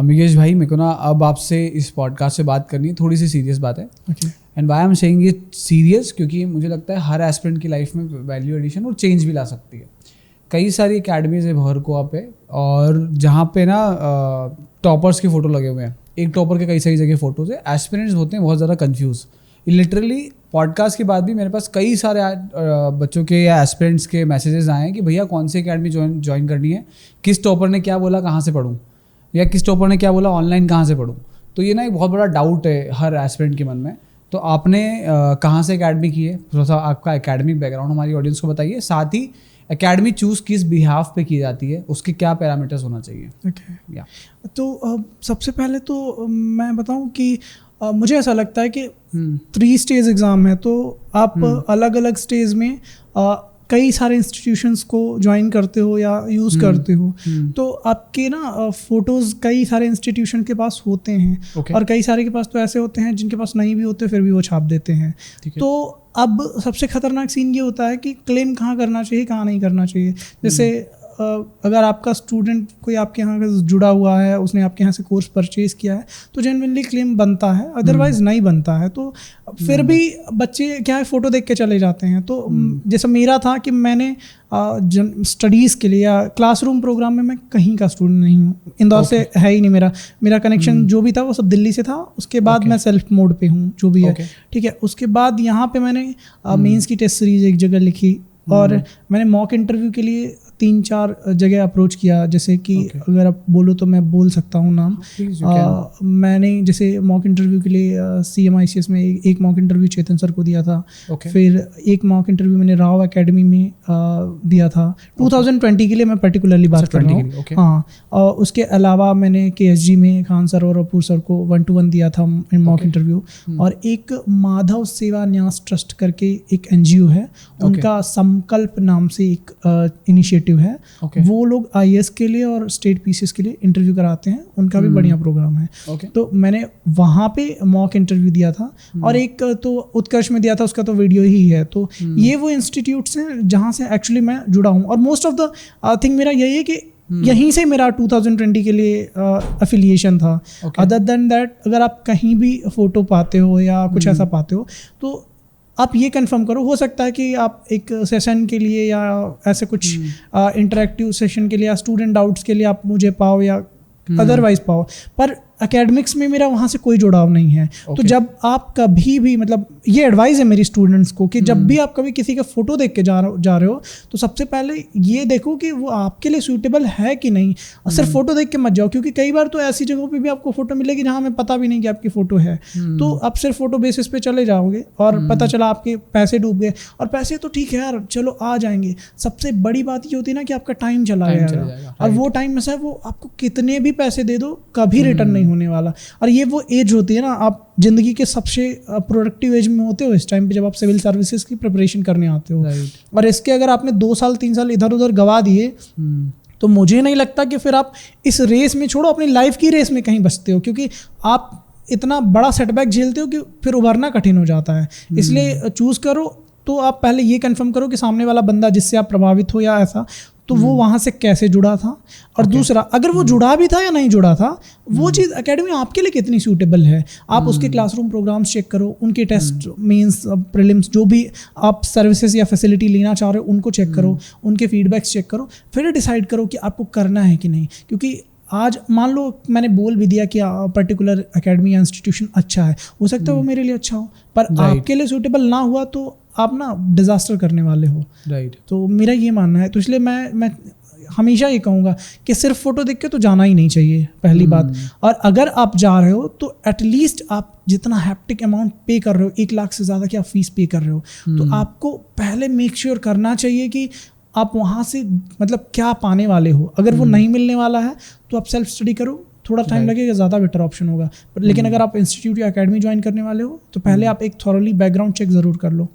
अमिगेश भाई, मेरे को ना अब आपसे इस पॉडकास्ट से बात करनी है, थोड़ी सी सीरियस बात है। And why I am saying ये सीरियस, क्योंकि मुझे लगता है हर एस्पिरेंट की लाइफ में वैल्यू एडिशन और चेंज भी ला सकती है। कई सारी अकेडमीज है भर को पे, और जहाँ पे ना टॉपर्स के फोटो लगे हुए हैं। एक टॉपर के कई सारी जगह फोटोज है। एस्पिरेंट्स होते हैं बहुत ज़्यादा कंफ्यूज। लिटरली पॉडकास्ट के बाद भी मेरे पास कई सारे बच्चों के या एस्पिरेंट्स के मैसेजेस आए हैं कि भैया कौन सी अकेडमी ज्वाइन करनी है, किस टॉपर ने क्या बोला, कहाँ से पढ़ूँ, या किस टॉपर ने क्या बोला, ऑनलाइन कहाँ से पढ़ूँ। तो ये ना एक बहुत बड़ा डाउट है हर एस्पिरेंट के मन में। तो आपने कहाँ से एकेडमी की है, थोड़ा सा आपका एकेडमिक बैकग्राउंड हमारी ऑडियंस को बताइए। साथ ही एकेडमी चूज़ किस बिहाफ पे की जाती है, उसके क्या पैरामीटर्स होना चाहिए। या तो सबसे पहले तो मैं बताऊं कि मुझे ऐसा लगता है कि 3 स्टेज एग्ज़ाम है, तो आप अलग अलग स्टेज में कई सारे इंस्टीट्यूशंस को ज्वाइन करते हो या यूज़ करते हो। तो आपके ना फ़ोटोज़ कई सारे इंस्टीट्यूशन के पास होते हैं, और कई सारे के पास तो ऐसे होते हैं जिनके पास नहीं भी होते फिर भी वो छाप देते हैं। तो अब सबसे ख़तरनाक सीन ये होता है कि क्लेम कहाँ करना चाहिए, कहाँ नहीं करना चाहिए। जैसे अगर आपका स्टूडेंट कोई आपके यहाँ जुड़ा हुआ है, उसने आपके यहाँ से कोर्स परचेज़ किया है, तो जेन्युइनली क्लेम बनता है, अदरवाइज़ नहीं बनता है। तो फिर भी बच्चे क्या है, फ़ोटो देख के चले जाते हैं। तो जैसा मेरा था कि मैंने स्टडीज़ के लिए या क्लासरूम प्रोग्राम में मैं कहीं का स्टूडेंट नहीं हूँ। इंदौर से है ही नहीं मेरा कनेक्शन जो भी था वो सब दिल्ली से था। उसके बाद मैं सेल्फ मोड पे हूँ जो भी है, ठीक है। उसके बाद यहाँ पे मैंने मेंस की टेस्ट सीरीज़ एक जगह लिखी, और मैंने मॉक इंटरव्यू के लिए 3-4 जगह अप्रोच किया। जैसे कि अगर आप बोलो तो मैं बोल सकता हूँ नाम। मैंने जैसे मॉक इंटरव्यू के लिए CMICS में एक मॉक इंटरव्यू चेतन सर को दिया था। फिर एक मॉक इंटरव्यू मैंने राव एकेडमी में दिया था 2020 के लिए, मैं पर्टिकुलरली बात कर रहा हूँ। हाँ, और उसके अलावा मैंने KSG में खान सर और अपूर सर को 1-to-1 दिया था मॉक इंटरव्यू। और एक माधव सेवा न्यास ट्रस्ट करके एक NGO है, उनका संकल्प नाम से एक इनिशिएटिव है। वो लोग IAS के लिए और स्टेट PCS के लिए इंटरव्यू कराते हैं, उनका भी बढ़िया प्रोग्राम है। तो मैंने वहाँ पे मॉक इंटरव्यू दिया था, और एक तो उत्कर्ष में दिया था, उसका तो वीडियो ही है। तो ये वो इंस्टीट्यूट्स हैं जहाँ से एक्चुअली मैं जुड़ा हूँ, और मोस्ट ऑफ द थिंग मेरा यही है कि यहीं से मेरा 2020 के लिए अफिलिएशन था। अदर देन दैट, अगर आप कहीं भी फोटो पाते हो या कुछ ऐसा पाते हो, तो आप ये कंफर्म करो, हो सकता है कि आप एक सेशन के लिए या ऐसे कुछ इंटरेक्टिव सेशन के लिए या स्टूडेंट डाउट्स के लिए आप मुझे पाओ या अदरवाइज पाओ, पर एकेडमिक्स में मेरा वहाँ से कोई जुड़ाव नहीं है। तो जब आप कभी भी, मतलब ये एडवाइस है मेरी स्टूडेंट्स को कि जब भी आप कभी किसी का फोटो देख के जा रहे हो, तो सबसे पहले ये देखो कि वो आपके लिए सूटेबल है कि नहीं। और सिर्फ फोटो देख के मत जाओ, क्योंकि कई बार तो ऐसी जगहों पे भी आपको फोटो मिलेगी जहाँ हमें पता भी नहीं कि आपकी फोटो है। तो आप सिर्फ फोटो बेसिस पे चले जाओगे और पता चला आपके पैसे डूब गए। और पैसे तो ठीक है यार, चलो आ जाएंगे। सबसे बड़ी बात ये होती है ना कि आपका टाइम चला जाएगा, और वो टाइम में से वो आपको कितने भी पैसे दे दो कभी रिटर्न नहीं होने वाला। और ये वो एज होती है ना, आप जिंदगी के सबसे प्रोडक्टिव एज में होते हो इस टाइम पे, जब आप सिविल सर्विसेज की प्रिपरेशन करने आते हो। और इसके अगर आपने 2 साल 3 साल इधर उधर गवा दिए, तो मुझे नहीं लगता कि फिर आप इस रेस में, छोड़ो अपनी लाइफ की रेस में कहीं बचते हो, क्योंकि आप इतना बड़ा सेटबैक झेलते हो कि फिर उभरना कठिन हो जाता है। इसलिए चूज करो तो आप पहले ये कंफर्म करो कि सामने वाला बंदा जिससे आप प्रभावित हो या ऐसा, तो वो वहाँ से कैसे जुड़ा था। और दूसरा, अगर वो जुड़ा भी था या नहीं जुड़ा था, वो चीज़ एकेडमी आपके लिए कितनी सूटेबल है। आप उसके क्लासरूम प्रोग्राम्स चेक करो, उनके टेस्ट, मेंस, प्रीलिम्स, जो भी आप सर्विसेज या फैसिलिटी लेना चाह रहे हो उनको चेक करो, उनके फीडबैक्स चेक करो, फिर डिसाइड करो कि आपको करना है कि नहीं। क्योंकि आज मान लो मैंने बोल भी दिया कि पर्टिकुलर एकेडमी या इंस्टीट्यूशन अच्छा है, हो सकता है वो मेरे लिए अच्छा हो, पर आपके लिए सूटेबल ना हुआ तो आप ना डिजास्टर करने वाले हो। तो मेरा ये मानना है। तो इसलिए मैं हमेशा ये कहूँगा कि सिर्फ फोटो देख के तो जाना ही नहीं चाहिए, पहली बात। और अगर आप जा रहे हो तो एटलीस्ट आप जितना हैप्टिक अमाउंट पे कर रहे हो, 1 लाख से ज़्यादा की आप फीस पे कर रहे हो, तो आपको पहले मेक श्योर करना चाहिए कि आप वहाँ से मतलब क्या पाने वाले हो। अगर वो नहीं मिलने वाला है तो आप सेल्फ स्टडी करो, थोड़ा टाइम लगेगा, ज़्यादा बेटर ऑप्शन होगा। लेकिन अगर आप इंस्टीट्यूट या एकेडमी ज्वाइन करने वाले हो तो पहले आप एक थॉरली बैकग्राउंड चेक ज़रूर कर लो।